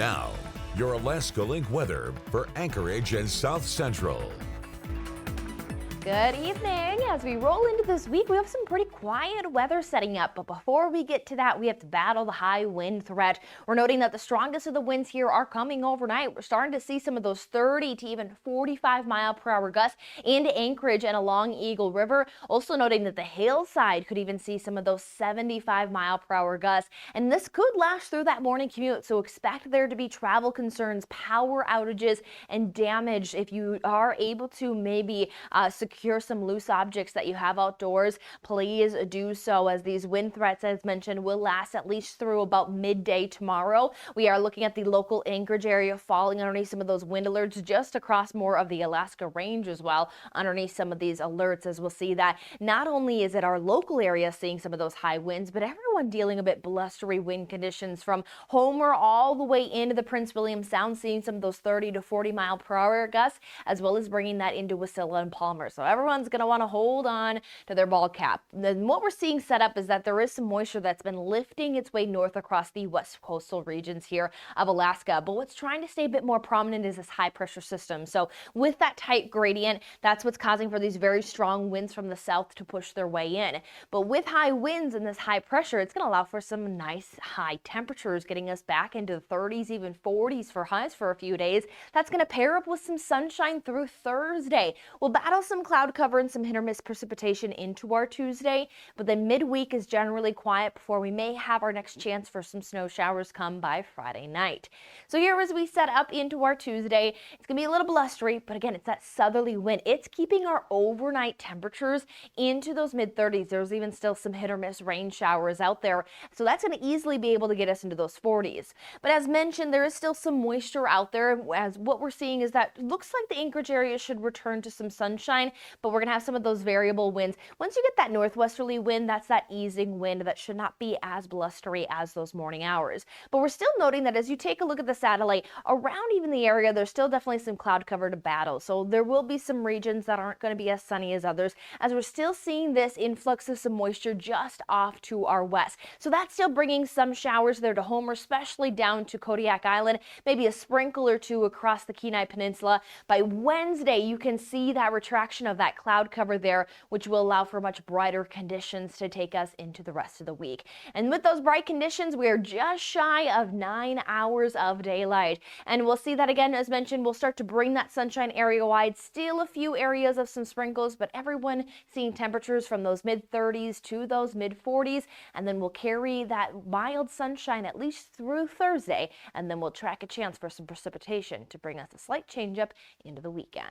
Now, your Alaska Link weather for Anchorage and South Central. Good evening. As we roll into this week, we have some pretty quiet weather setting up. But before we get to that, we have to battle the high wind threat. We're noting that the strongest of the winds here are coming overnight. We're starting to see some of those 30 to even 45-mile-per-hour gusts into Anchorage and along Eagle River. Also noting that the hillside could even see some of those 75-mile-per-hour gusts. And this could last through that morning commute. So expect there to be travel concerns, power outages, and damage if you are able to maybe secure some loose objects that you have outdoors. Please do so, as these wind threats, as mentioned, will last at least through about midday tomorrow. We are looking at the local Anchorage area falling underneath some of those wind alerts just across more of the Alaska range as well underneath some of these alerts, as we'll see that not only is it our local area seeing some of those high winds, but everyone dealing a bit blustery wind conditions from Homer all the way into the Prince William Sound, seeing some of those 30 to 40-mile-per-hour gusts, as well as bringing that into Wasilla and Palmer. So everyone's going to want to hold on to their ball cap. Then what we're seeing set up is that there is some moisture that's been lifting its way north across the west coastal regions here of Alaska. But what's trying to stay a bit more prominent is this high pressure system. So with that tight gradient, that's what's causing for these very strong winds from the south to push their way in. But with high winds and this high pressure, it's going to allow for some nice high temperatures, getting us back into the 30s, even 40s for highs for a few days. That's going to pair up with some sunshine through Thursday. We'll battle some cloud cover and some hit or miss precipitation into our Tuesday, but then midweek is generally quiet before we may have our next chance for some snow showers come by Friday night. So here, as we set up into our Tuesday, it's going to be a little blustery, but again, it's that southerly wind. It's keeping our overnight temperatures into those mid-30s. There's even still some hit or miss rain showers out there, so that's going to easily be able to get us into those 40s. But as mentioned, there is still some moisture out there, as what we're seeing is that it looks like the Anchorage area should return to some sunshine, but we're going to have some of those variable winds. Once you get that northwesterly wind, that's that easing wind that should not be as blustery as those morning hours. But we're still noting that as you take a look at the satellite, around even the area, there's still definitely some cloud cover to battle. So there will be some regions that aren't going to be as sunny as others, as we're still seeing this influx of some moisture just off to our west. So that's still bringing some showers there to Homer, especially down to Kodiak Island, maybe a sprinkle or two across the Kenai Peninsula. By Wednesday, you can see that retraction of that cloud cover there, which will allow for much brighter conditions to take us into the rest of the week. And with those bright conditions, we are just shy of 9 hours of daylight. And we'll see that again, as mentioned, we'll start to bring that sunshine area wide. Still a few areas of some sprinkles, but everyone seeing temperatures from those mid-30s to those mid-40s. And then we'll carry that mild sunshine at least through Thursday. And then we'll track a chance for some precipitation to bring us a slight change up into the weekend.